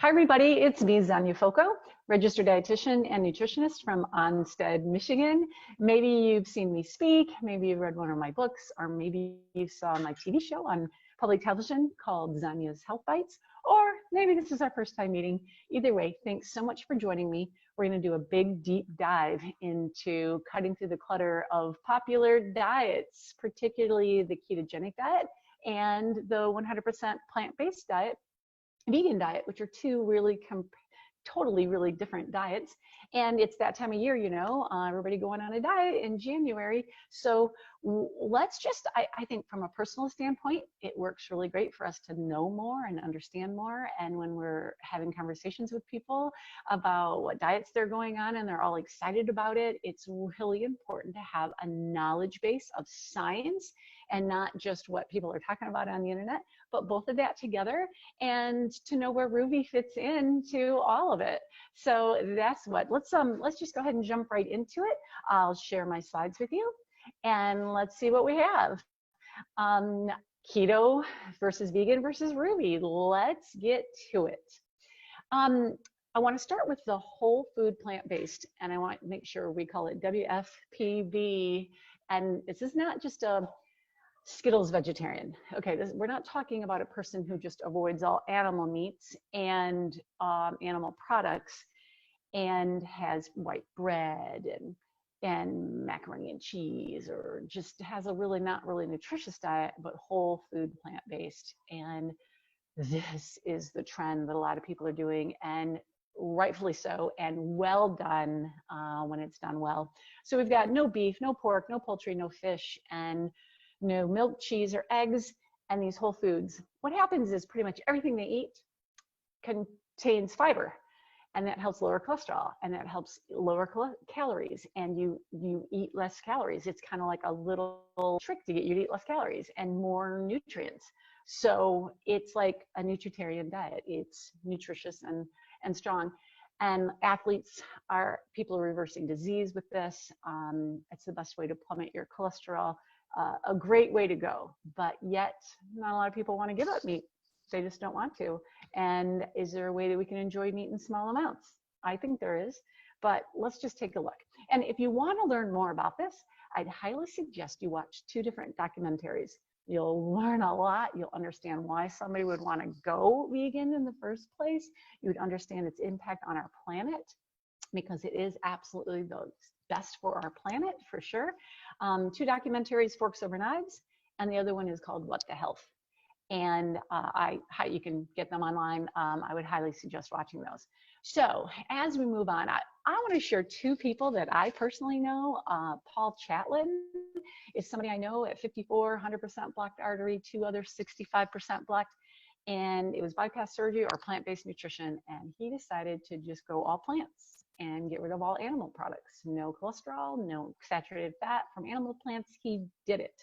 Hi, everybody. It's me, Zonya Foco, registered dietitian and nutritionist from Onstead, Michigan. Maybe you've seen me speak, maybe you've read one of my books, or maybe you saw my TV show on public television called Zonya's Health Bites, or maybe this is our first time meeting. Either way, thanks so much for joining me. We're going to do a big, deep dive into cutting through the clutter of popular diets, particularly the ketogenic diet and the 100% plant-based diet, vegan diet, which are two really totally really different diets. And it's that time of year, you know, everybody going on a diet in January. So let's just, I think from a personal standpoint, it works really great for us to know more and understand more. And when we're having conversations with people about what diets they're going on and they're all excited about it, it's really important to have a knowledge base of science and not just what people are talking about on the internet, but both of that together, and to know where Ruvi fits into all of it. So that's what, let's just go ahead and jump right into it. I'll share my slides with you and let's see what we have. Keto versus vegan versus Ruvi. Let's get to it. I want to start with the whole food plant-based, and I want to make sure we call it WFPB. And this is not just a Skittles vegetarian. Okay, we're not talking about a person who just avoids all animal meats and animal products and has white bread and macaroni and cheese, or just has a really not really nutritious diet, but whole food plant-based. And this is the trend that a lot of people are doing, and rightfully so, and well done when it's done well. So we've got no beef, no pork, no poultry, no fish, and no milk, cheese, or eggs, and these whole foods. What happens is pretty much everything they eat contains fiber, and that helps lower cholesterol, and that helps lower calories, and you eat less calories. It's kind of like a little trick to get you to eat less calories and more nutrients. So it's like a nutritarian diet. It's nutritious and strong. And people are reversing disease with this. It's the best way to plummet your cholesterol. A great way to go, but yet not a lot of people want to give up meat. They just don't want to. And is there a way that we can enjoy meat in small amounts? I think there is, but let's just take a look. And if you want to learn more about this, I'd highly suggest you watch two different documentaries. You'll learn a lot. You'll understand why somebody would want to go vegan in the first place. You would understand its impact on our planet, because it is absolutely the best for our planet, for sure. Two documentaries, Forks Over Knives, and the other one is called What the Health. And you can get them online. I would highly suggest watching those. So as we move on, I want to share two people that I personally know. Paul Chatlin is somebody I know at 54, 100% blocked artery, two others 65% blocked. And it was bypass surgery or plant-based nutrition. And he decided to just go all plants and get rid of all animal products. No cholesterol, no saturated fat from animal plants. He did it.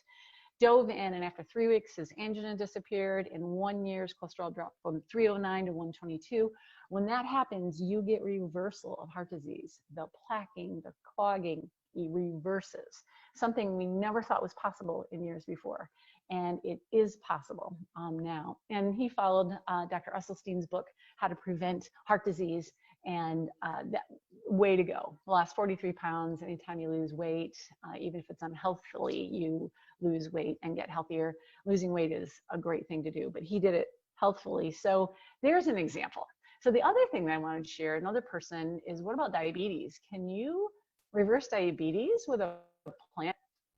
Dove in, and after 3 weeks, his angina disappeared. In 1 year, his cholesterol dropped from 309 to 122. When that happens, you get reversal of heart disease. The plaquing, the clogging, reverses. Something we never thought was possible in years before. And it is possible now. And he followed Dr. Esselstyn's book, How to Prevent Heart Disease, and that way to go. Lost 43 pounds. Anytime you lose weight, even if it's unhealthily, you lose weight and get healthier. Losing weight is a great thing to do, but he did it healthfully. So there's an example. So the other thing that I wanted to share, another person, is what about diabetes? Can you reverse diabetes with a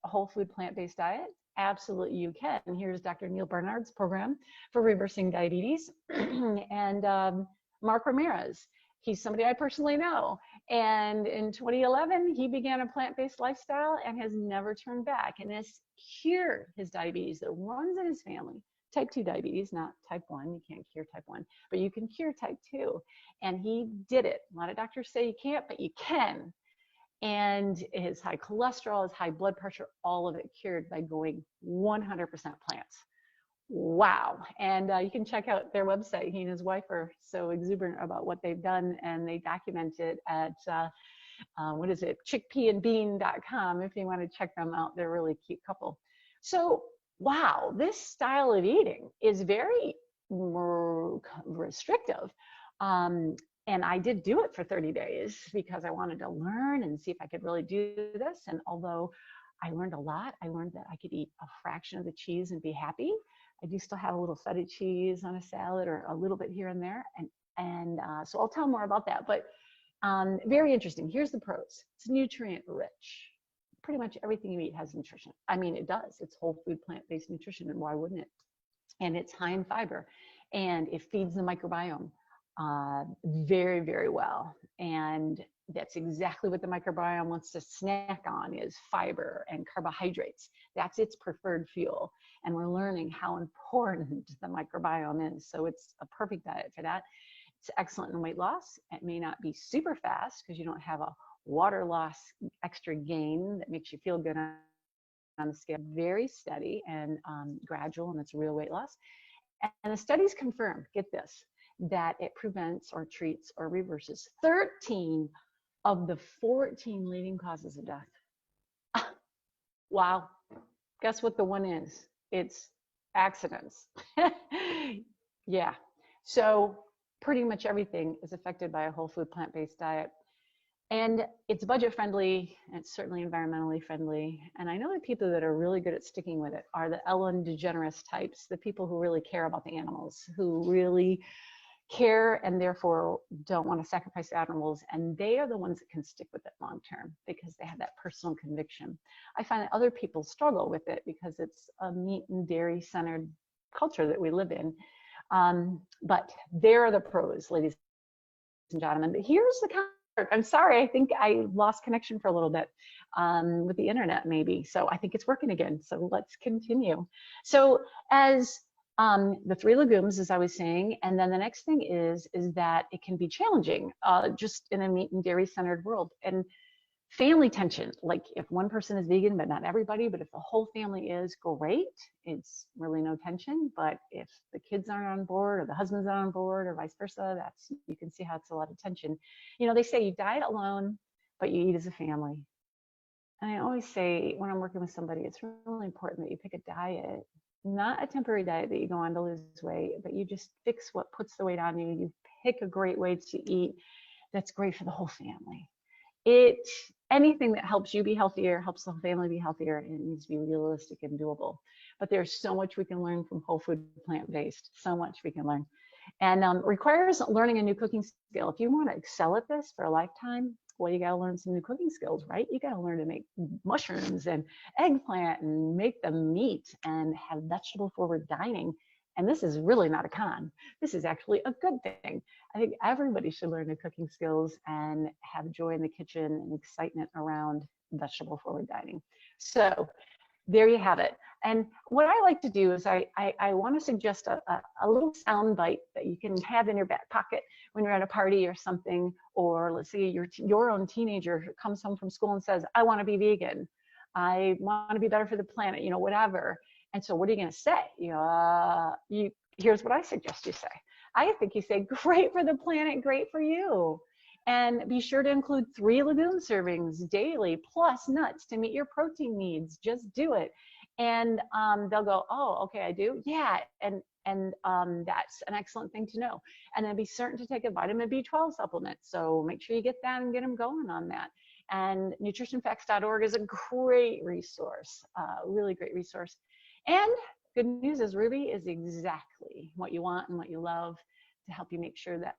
whole food plant-based diet? Absolutely, you can. And here's Dr. Neil Barnard's program for reversing diabetes. And Mark Ramirez, he's somebody I personally know. And in 2011, he began a plant-based lifestyle and has never turned back, and has cured his diabetes that runs in his family. Type 2 diabetes, not type 1. You can't cure type 1, but you can cure type 2. And he did it. A lot of doctors say you can't, but you can. And his high cholesterol, his high blood pressure, all of it cured by going 100% plants. Wow. And you can check out their website. He and his wife are so exuberant about what they've done, and they document it at chickpeaandbean.com if you want to check them out. They're a really cute couple. So wow, this style of eating is very restrictive, And I did do it for 30 days because I wanted to learn and see if I could really do this. And although I learned a lot, I learned that I could eat a fraction of the cheese and be happy. I do still have a little feta cheese on a salad or a little bit here and there. And so I'll tell more about that. But very interesting. Here's the pros. It's nutrient rich. Pretty much everything you eat has nutrition. I mean, it does. It's whole food, plant-based nutrition, and why wouldn't it? And it's high in fiber, and it feeds the microbiome very, very well. And that's exactly what the microbiome wants to snack on, is fiber and carbohydrates. That's its preferred fuel. And we're learning how important the microbiome is. So it's a perfect diet for that. It's excellent in weight loss. It may not be super fast because you don't have a water loss extra gain that makes you feel good on the scale. Very steady and gradual, and it's real weight loss. And the studies confirm, get this, that it prevents or treats or reverses 13 of the 14 leading causes of death. Wow. Guess what the one is? It's accidents. Yeah. So pretty much everything is affected by a whole food plant-based diet. And it's budget friendly, and it's certainly environmentally friendly. And I know the people that are really good at sticking with it are the Ellen DeGeneres types, the people who really care about the animals, who really care and therefore don't want to sacrifice the animals. And they are the ones that can stick with it long term because they have that personal conviction. I find that other people struggle with it because it's a meat and dairy centered culture that we live in. But there are the pros, ladies and gentlemen. But here's the counter. I'm sorry, I think I lost connection for a little bit with the internet maybe. So I think it's working again. So let's continue. So as the 3 legumes, as I was saying, and then the next thing is that it can be challenging just in a meat and dairy centered world. And family tension, like if one person is vegan, but not everybody, but if the whole family is, great, it's really no tension. But if the kids aren't on board or the husband's not on board or vice versa, you can see how it's a lot of tension. You know, they say you diet alone, but you eat as a family. And I always say when I'm working with somebody, it's really important that you pick a diet, not a temporary diet that you go on to lose weight, but you just fix what puts the weight on you. You pick a great way to eat that's great for the whole family. Anything that helps you be healthier, helps the whole family be healthier, and it needs to be realistic and doable. But there's so much we can learn from whole food plant-based, so much we can learn. And requires learning a new cooking skill. If you want to excel at this for a lifetime, well, you got to learn some new cooking skills, right? You got to learn to make mushrooms and eggplant and make them meat and have vegetable forward dining. And this is really not a con. This is actually a good thing. I think everybody should learn new cooking skills and have joy in the kitchen and excitement around vegetable forward dining. So there you have it. And what I like to do is I want to suggest a little sound bite that you can have in your back pocket when you're at a party or something, or let's say your own teenager comes home from school and says, I want to be vegan. I want to be better for the planet, whatever. And so what are you going to say? Here's what I suggest you say. I think you say, great for the planet, great for you. And be sure to include 3 legume servings daily, plus nuts to meet your protein needs. Just do it. And they'll go, oh, okay, I do. Yeah, and that's an excellent thing to know. And then be certain to take a vitamin B12 supplement. So make sure you get that and get them going on that. And nutritionfacts.org is a great resource, really great resource. And good news is Ruvi is exactly what you want and what you love to help you make sure that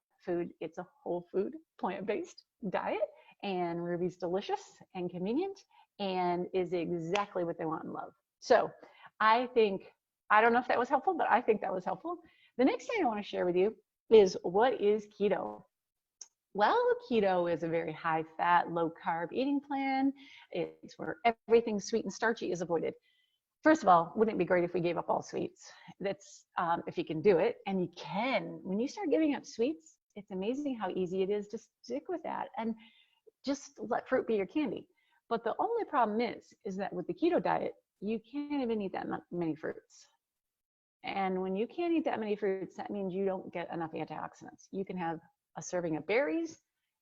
it's a whole food, plant-based diet. And Ruvi's delicious and convenient and is exactly what they want and love. So I don't know if that was helpful, but I think that was helpful. The next thing I want to share with you is, what is keto? Well, keto is a very high-fat, low-carb eating plan. It's where everything sweet and starchy is avoided. First of all, wouldn't it be great if we gave up all sweets? That's if you can do it, and you can. When you start giving up sweets, it's amazing how easy it is to stick with that and just let fruit be your candy. But the only problem is that with the keto diet, you can't even eat that many fruits. And when you can't eat that many fruits, that means you don't get enough antioxidants. You can have a serving of berries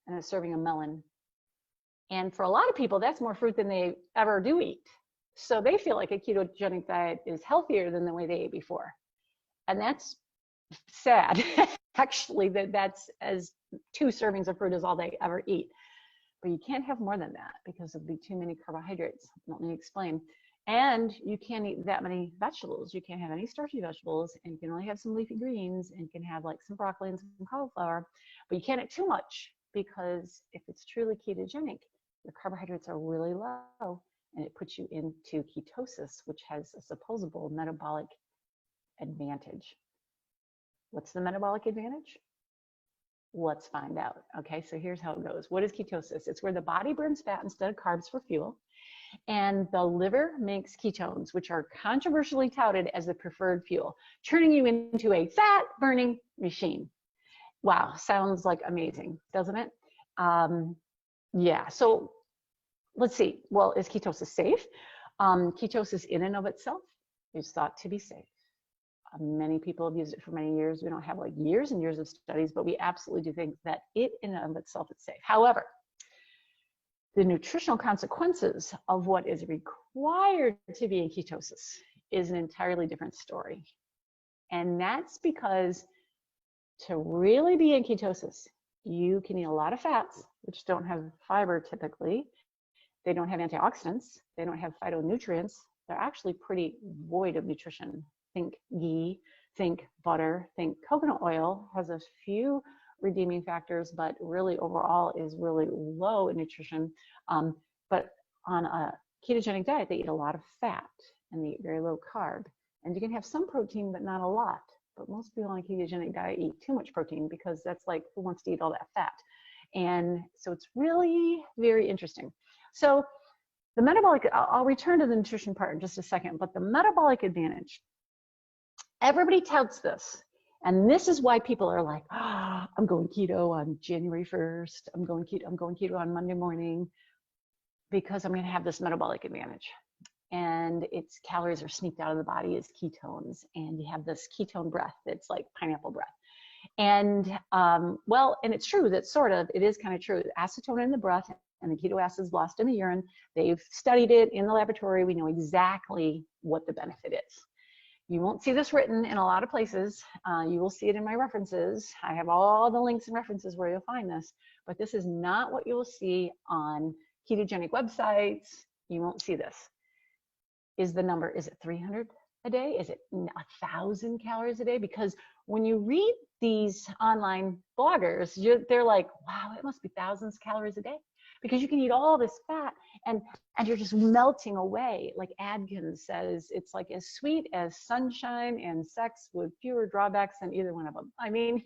and a serving of melon. And for a lot of people, that's more fruit than they ever do eat. So they feel like a ketogenic diet is healthier than the way they ate before. And that's sad. Actually, that's as 2 servings of fruit is all they ever eat. But you can't have more than that because of the too many carbohydrates. Let me explain. And you can't eat that many vegetables. You can't have any starchy vegetables, and you can only have some leafy greens, and you can have like some broccoli and some cauliflower, but you can't eat too much, because if it's truly ketogenic, your carbohydrates are really low, and it puts you into ketosis, which has a supposable metabolic advantage. What's the metabolic advantage? Let's find out. Okay, so here's how it goes. What is ketosis? It's where the body burns fat instead of carbs for fuel, and the liver makes ketones, which are controversially touted as the preferred fuel, turning you into a fat burning machine. Wow, sounds like amazing, doesn't it? Yeah, so let's see. Well, is ketosis safe? Ketosis in and of itself is thought to be safe. Many people have used it for many years. We don't have like years and years of studies, but we absolutely do think that it in and of itself is safe. However, the nutritional consequences of what is required to be in ketosis is an entirely different story. And that's because to really be in ketosis, you can eat a lot of fats, which don't have fiber typically. They don't have antioxidants. They don't have phytonutrients. They're actually pretty void of nutrition. Think ghee, think butter, think coconut oil has a few redeeming factors, but really overall is really low in nutrition. But on a ketogenic diet, they eat a lot of fat and they eat very low carb. And you can have some protein, but not a lot. But most people on a ketogenic diet eat too much protein, because that's like, who wants to eat all that fat? And so it's really very interesting. So the metabolic, I'll return to the nutrition part in just a second, but the metabolic advantage, everybody touts this. And this is why people are like, oh, I'm going keto on January 1st. I'm going keto on Monday morning, because I'm going to have this metabolic advantage. And its calories are sneaked out of the body as ketones. And you have this ketone breath that's like pineapple breath. And well, and it's true that it is kind of true. Acetone in the breath and the keto acids lost in the urine. They've studied it in the laboratory. We know exactly what the benefit is. You won't see this written in a lot of places. You will see it in my references. I have all the links and references where you'll find this, but this is not what you will see on ketogenic websites. You won't see this. Is it 300 a day? Is it 1,000 calories a day? Because when you read these online bloggers, they're like, wow, it must be thousands of calories a day, because you can eat all this fat and you're just melting away. Like Adkins says, it's like as sweet as sunshine and sex with fewer drawbacks than either one of them. I mean,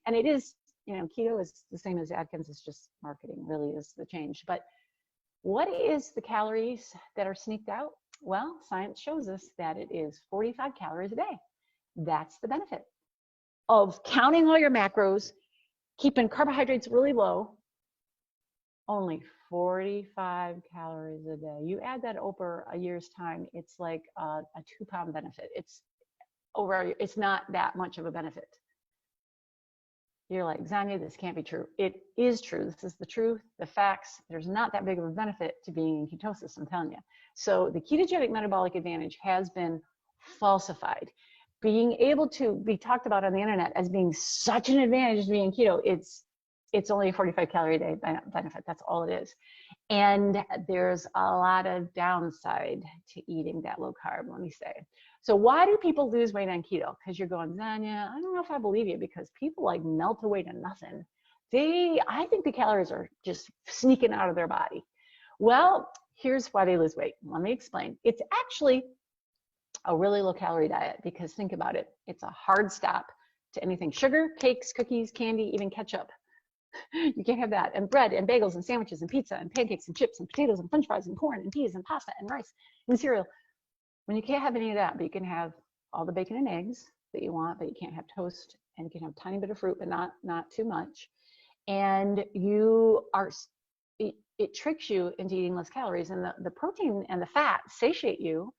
and it is, keto is the same as Adkins. It's just marketing really is the change. But what is the calories that are sneaked out? Well, science shows us that it is 45 calories a day. That's the benefit of counting all your macros, keeping carbohydrates really low. Only 45 calories a day. You add that over a year's time, it's like a 2-pound benefit. It's not that much of a benefit. You're like, Zonya, this can't be true. It is true. This is the truth, the facts. There's not that big of a benefit to being in ketosis, I'm telling you. So the ketogenic metabolic advantage has been falsified. Being able to be talked about on the internet as being such an advantage to being keto, it's only a 45 calorie a day benefit. That's all it is. And there's a lot of downside to eating that low carb, let me say. So why do people lose weight on keto? Because you're going, Zonya, I don't know if I believe you, because people like melt away to nothing. I think the calories are just sneaking out of their body. Well, here's why they lose weight. Let me explain. It's actually a really low calorie diet, because think about it. It's a hard stop to anything. Sugar, cakes, cookies, candy, even ketchup. You can't have that. And bread and bagels and sandwiches and pizza and pancakes and chips and potatoes and french fries and corn and peas and pasta and rice and cereal. When you can't have any of that, but you can have all the bacon and eggs that you want, but you can't have toast, and you can have a tiny bit of fruit, but not too much. And it tricks you into eating less calories, and the protein and the fat satiate you.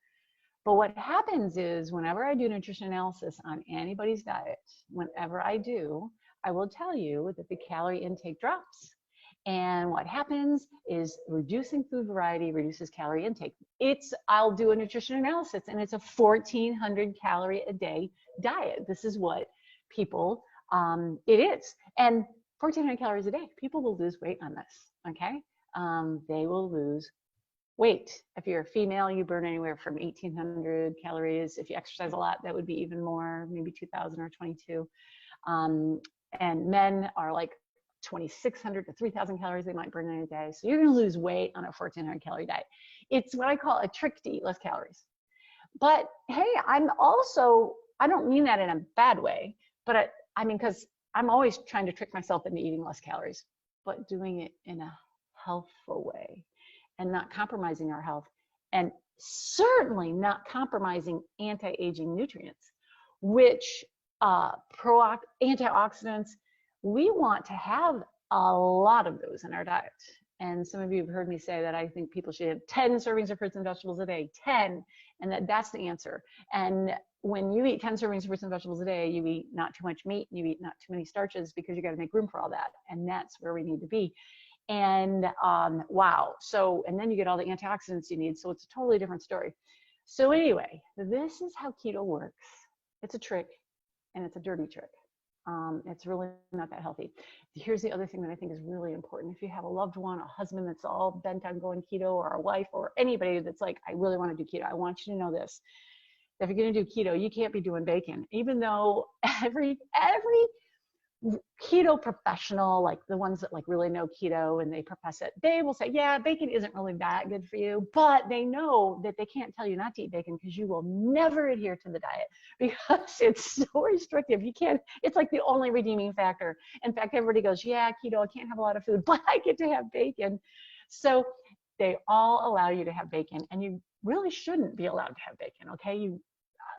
But what happens is, whenever I do nutrition analysis on anybody's diet, whenever I do, I will tell you that the calorie intake drops. And what happens is reducing food variety reduces calorie intake. I'll do a nutrition analysis, and it's a 1,400 calorie a day diet. This is what people It is. And 1,400 calories a day, people will lose weight on this, okay? They will lose weight. If you're a female, you burn anywhere from 1,800 calories. If you exercise a lot, that would be even more, maybe 2,000 or 22. And men are like 2,600 to 3,000 calories they might burn in a day. So you're going to lose weight on a 1,400 calorie diet. It's what I call a trick to eat less calories. But hey, I don't mean that in a bad way, but I mean, because I'm always trying to trick myself into eating less calories, but doing it in a healthful way and not compromising our health, and certainly not compromising anti-aging nutrients, which antioxidants, we want to have a lot of those in our diet. And some of you have heard me say that I think people should have 10 servings of fruits and vegetables a day, 10, and that's the answer. And when you eat 10 servings of fruits and vegetables a day, you eat not too much meat, you eat not too many starches, because you got to make room for all that. And that's where we need to be. And wow. So, and then you get all the antioxidants you need. So it's a totally different story. So anyway, this is how keto works. It's a trick, and it's a dirty trick. It's really not that healthy. Here's the other thing that I think is really important. If you have a loved one, a husband that's all bent on going keto, or a wife, or anybody that's like, I really want to do keto, I want you to know this. If you're going to do keto, you can't be doing bacon, even though every keto professional, like the ones that like really know keto and they profess it, they will say, yeah, bacon isn't really that good for you, but they know that they can't tell you not to eat bacon because you will never adhere to the diet because it's so restrictive. You can't, it's like the only redeeming factor. In fact, everybody goes, yeah, keto, I can't have a lot of food, but I get to have bacon. So they all allow you to have bacon, and you really shouldn't be allowed to have bacon, okay?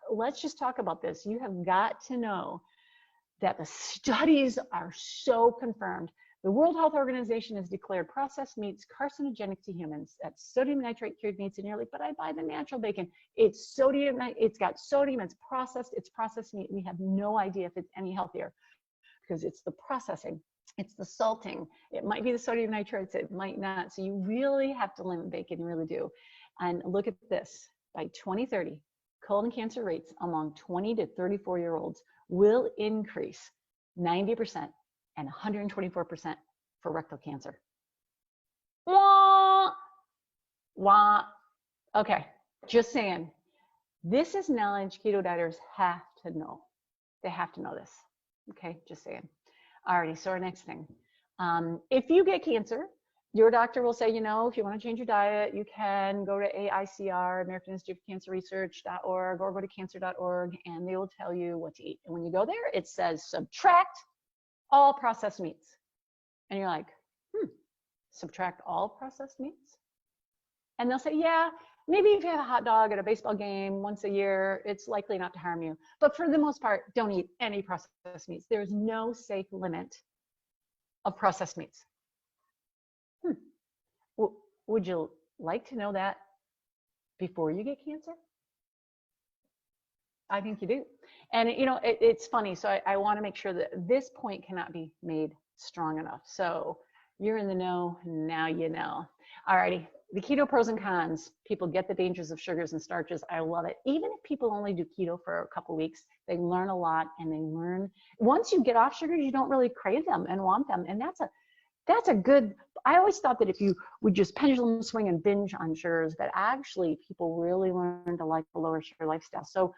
Let's just talk about this. You have got to know that the studies are so confirmed. The World Health Organization has declared processed meats carcinogenic to humans. That's sodium nitrate cured meats, and you're like, but I buy the natural bacon. It's sodium, it's got sodium, it's processed meat. We have no idea if it's any healthier because it's the processing, it's the salting. It might be the sodium nitrates, it might not. So you really have to limit bacon, you really do. And look at this, by 2030, colon cancer rates among 20 to 34-year-olds will increase 90% and 124% for rectal cancer. Wah, wah. Okay, just saying. This is knowledge keto dieters have to know. They have to know this. Okay, just saying. Alrighty, so our next thing. If you get cancer, your doctor will say, you know, if you want to change your diet, you can go to AICR, American Institute of Cancer Research.org, or go to cancer.org, and they will tell you what to eat. And when you go there, it says subtract all processed meats. And you're like, subtract all processed meats? And they'll say, yeah, maybe if you have a hot dog at a baseball game once a year, it's likely not to harm you. But for the most part, don't eat any processed meats. There's no safe limit of processed meats. Would you like to know that before you get cancer? I think you do. And you know, it's funny. So I want to make sure that this point cannot be made strong enough. So you're in the know, now you know. Alrighty, the keto pros and cons. People get the dangers of sugars and starches. I love it. Even if people only do keto for a couple weeks, they learn a lot, and they learn, once you get off sugars, you don't really crave them and want them. And that's a good, I always thought that if you would just pendulum swing and binge on sugars, that actually people really learn to like the lower sugar lifestyle. So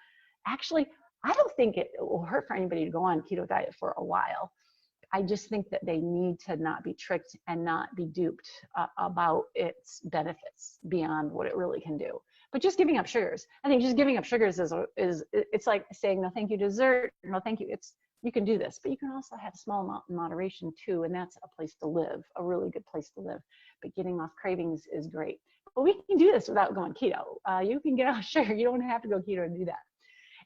actually, I don't think it will hurt for anybody to go on keto diet for a while. I just think that they need to not be tricked and not be duped about its benefits beyond what it really can do. But just giving up sugars, I think just giving up sugars is it's like saying no thank you to dessert, no thank you. You can do this, but you can also have a small amount in moderation too, and that's a place to live, a really good place to live. But getting off cravings is great. But we can do this without going keto. You can get off sugar. You don't have to go keto to do that.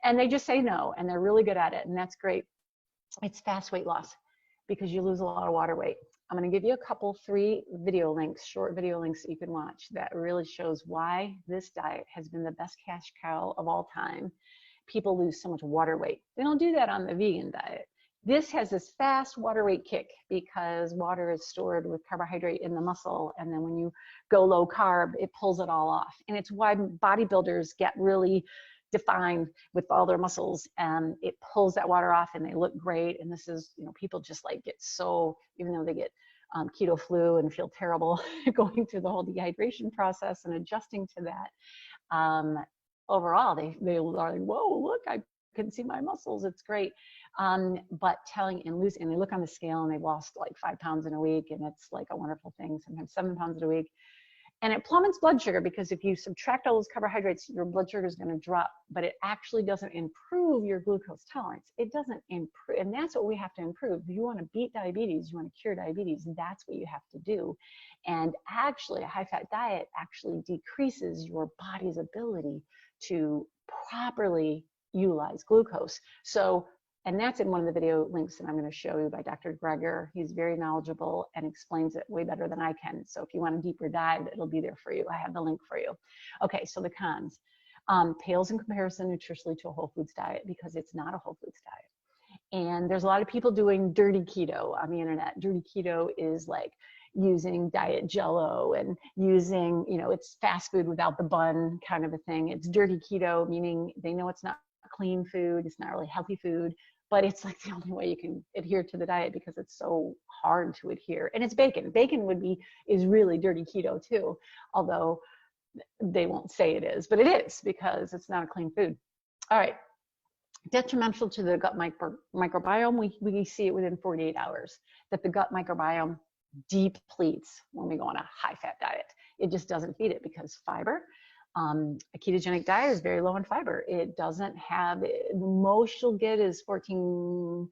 And they just say no, and they're really good at it, and that's great. It's fast weight loss because you lose a lot of water weight. I'm going to give you a couple, 3 video links, short video links that you can watch that really shows why this diet has been the best cash cow of all time. People lose so much water weight. They don't do that on the vegan diet. This has this fast water weight kick because water is stored with carbohydrate in the muscle, and then when you go low carb, it pulls it all off. And it's why bodybuilders get really defined with all their muscles, and it pulls that water off and they look great. And this is, people just like get so, even though they get keto flu and feel terrible going through the whole dehydration process and adjusting to that, overall they are like, whoa, look, I can see my muscles, it's great. But and they look on the scale and they've lost like 5 pounds in a week, and it's like a wonderful thing, sometimes 7 pounds in a week. And it plummets blood sugar, because if you subtract all those carbohydrates, your blood sugar is going to drop, but it actually doesn't improve your glucose tolerance. It doesn't improve, and that's what we have to improve. If you want to beat diabetes, you want to cure diabetes, that's what you have to do. And actually, a high-fat diet actually decreases your body's ability to properly utilize glucose. So, and that's in one of the video links that I'm going to show you by Dr. Greger. He's very knowledgeable and explains it way better than I can. So if you want a deeper dive, it'll be there for you. I have the link for you. Okay, so the cons. Pales in comparison nutritionally to a whole foods diet, because it's not a whole foods diet. And there's a lot of people doing dirty keto on the internet. Dirty keto is like using diet Jello and using, it's fast food without the bun kind of a thing. It's dirty keto, meaning they know it's not clean food, it's not really healthy food, but it's like the only way you can adhere to the diet because it's so hard to adhere. And it's bacon. Bacon is really dirty keto too, although they won't say it is, but it is, because it's not a clean food. All right. Detrimental to the gut microbiome, we see it within 48 hours that the gut microbiome depletes when we go on a high-fat diet. It just doesn't feed it, because fiber, a ketogenic diet is very low in fiber. It doesn't have, the most you'll get is 15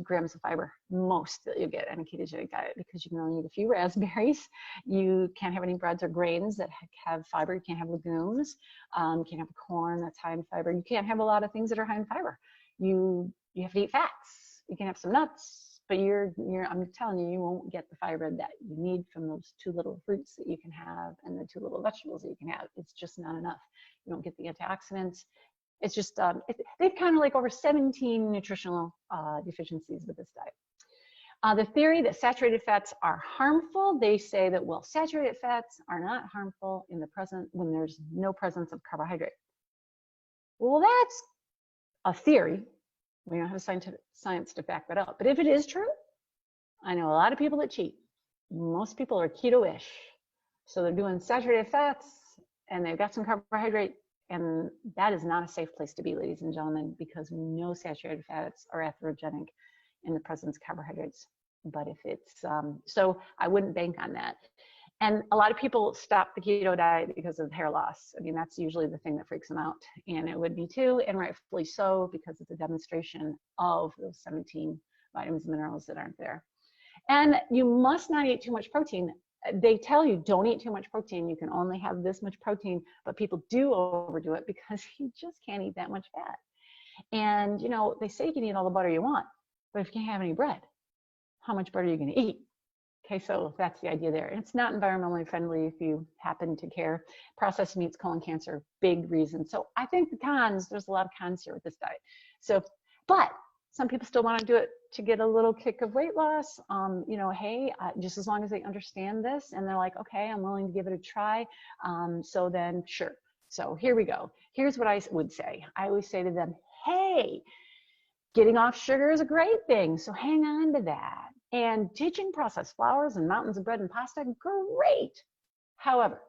grams of fiber, most that you get in a ketogenic diet, because you can only eat a few raspberries. You can't have any breads or grains that have fiber. You can't have legumes. You can't have corn that's high in fiber. You can't have a lot of things that are high in fiber. You have to eat fats. You can have some nuts, but I'm telling you, you won't get the fiber that you need from those 2 little fruits that you can have and the 2 little vegetables that you can have. It's just not enough. You don't get the antioxidants. It's just, they've kind of like over 17 nutritional deficiencies with this diet. The theory that saturated fats are harmful, they say that, well, saturated fats are not harmful when there's no presence of carbohydrate. Well, that's a theory. We don't have science to back that up. But if it is true, I know a lot of people that cheat. Most people are keto-ish. So they're doing saturated fats and they've got some carbohydrate, and that is not a safe place to be, ladies and gentlemen, because we know saturated fats are atherogenic in the presence of carbohydrates. But if it's, so I wouldn't bank on that. And a lot of people stop the keto diet because of hair loss. I mean, that's usually the thing that freaks them out. And it would be too, and rightfully so, because it's a demonstration of those 17 vitamins and minerals that aren't there. And you must not eat too much protein. They tell you, don't eat too much protein. You can only have this much protein, but people do overdo it because you just can't eat that much fat. And, they say you can eat all the butter you want, but if you can't have any bread, how much butter are you going to eat? Okay, so that's the idea there. And it's not environmentally friendly if you happen to care. Processed meats, colon cancer, big reason. So I think the cons, there's a lot of cons here with this diet. So, but some people still want to do it to get a little kick of weight loss. Hey, just as long as they understand this and they're like, okay, I'm willing to give it a try. So then sure. So here we go. Here's what I would say. I always say to them, hey, getting off sugar is a great thing. So hang on to that. And ditching processed flours and mountains of bread and pasta, great. However,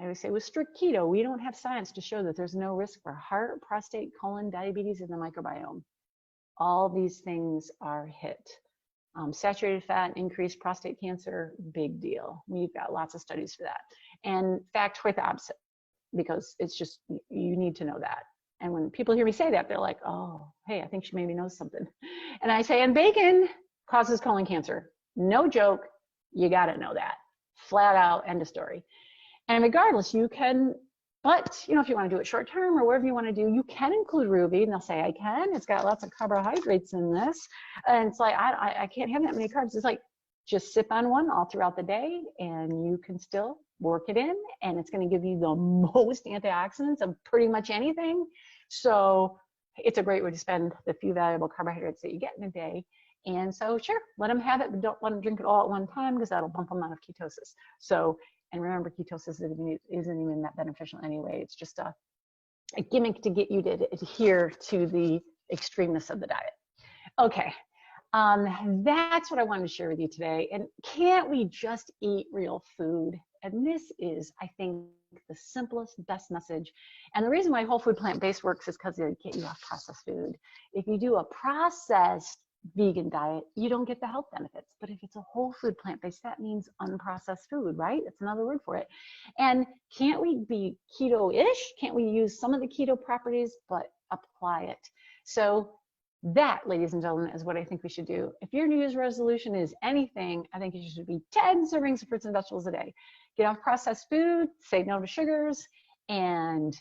I always say with strict keto, we don't have science to show that there's no risk for heart, prostate, colon, diabetes, and the microbiome. All these things are hit. Saturated fat, increased prostate cancer, big deal. We've got lots of studies for that. And fact, quite the opposite, because it's just, you need to know that. And when people hear me say that, they're like, oh, hey, I think she maybe knows something. And I say, and bacon causes colon cancer. No joke. You got to know that. Flat out, end of story. And regardless, you can, but, if you want to do it short term or whatever you want to do, you can include Ruvi. And they'll say, I can. It's got lots of carbohydrates in this. And it's like, I can't have that many carbs. It's like, just sip on one all throughout the day and you can still work it in. And it's going to give you the most antioxidants of pretty much anything. So it's a great way to spend the few valuable carbohydrates that you get in a day. And so sure, let them have it, but don't let them drink it all at one time because that'll bump them out of ketosis. So, and remember, ketosis isn't even that beneficial anyway. It's just a gimmick to get you to adhere to the extremeness of the diet. Okay, that's what I wanted to share with you today. And can't we just eat real food? And this is, I think, the simplest, best message. And the reason why whole food plant-based works is because it get you off processed food. If you do a processed vegan diet, you don't get the health benefits. But if it's a whole food plant-based, that means unprocessed food, right? It's another word for it. And can't we be keto-ish? Can't we use some of the keto properties, but apply it? So that, ladies and gentlemen, is what I think we should do. If your New Year's resolution is anything, I think it should be 10 servings of fruits and vegetables a day. Get off processed food, say no to sugars, and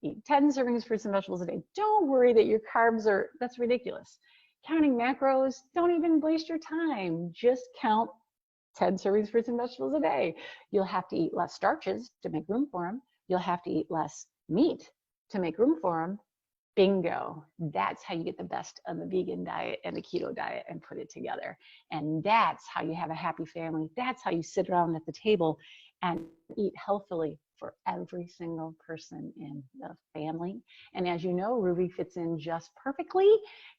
eat 10 servings of fruits and vegetables a day. Don't worry that your carbs are, that's ridiculous. Counting macros, don't even waste your time. Just count 10 servings of fruits and vegetables a day. You'll have to eat less starches to make room for them. You'll have to eat less meat to make room for them. Bingo. That's how you get the best of the vegan diet and the keto diet and put it together. And that's how you have a happy family. That's how you sit around at the table and eat healthily for every single person in the family. And as you know, Ruvi fits in just perfectly.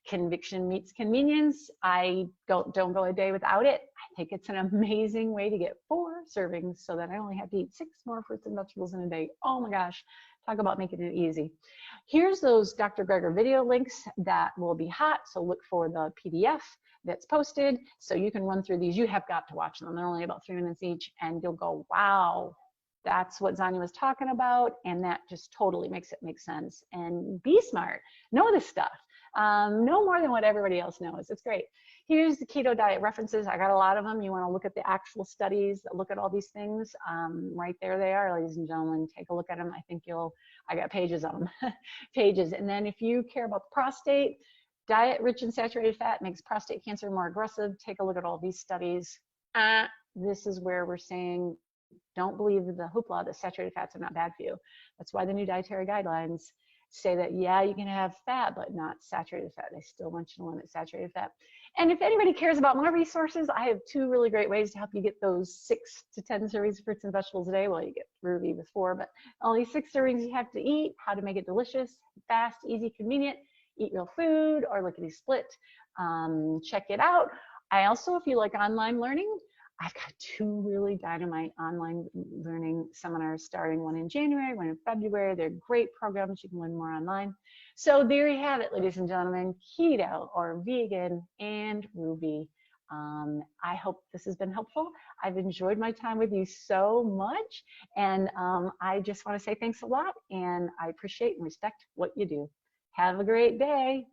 Conviction meets convenience. I don't go a day without it. I think it's an amazing way to get 4 servings so that I only have to eat 6 more fruits and vegetables in a day. Oh my gosh. Talk about making it easy. Here's those Dr. Greger video links that will be hot. So look for the PDF that's posted. So you can run through these. You have got to watch them. They're only about 3 minutes each. And you'll go, wow, that's what Zonya was talking about. And that just totally makes it make sense. And be smart. Know this stuff. Know more than what everybody else knows. It's great. Here's the keto diet references. I got a lot of them. You want to look at the actual studies that look at all these things. Right there they are, ladies and gentlemen. Take a look at them. I think I got pages of them. Pages. And then if you care about the prostate, diet rich in saturated fat makes prostate cancer more aggressive. Take a look at all these studies. This is where we're saying, don't believe the hoopla that saturated fats are not bad for you. That's why the new dietary guidelines say that, yeah, you can have fat, but not saturated fat. They still want you to limit saturated fat. And if anybody cares about more resources, I have 2 really great ways to help you get those 6 to 10 servings of fruits and vegetables a day. Well, you get Ruvi with 4, but only 6 servings you have to eat, how to make it delicious, fast, easy, convenient, eat real food, or lickety split. Check it out. I also, if you like online learning, I've got 2 really dynamite online learning seminars starting, one in January, one in February. They're great programs. You can learn more online. So there you have it, ladies and gentlemen, keto or vegan and Ruvi. I hope this has been helpful. I've enjoyed my time with you so much. And I just want to say thanks a lot. And I appreciate and respect what you do. Have a great day.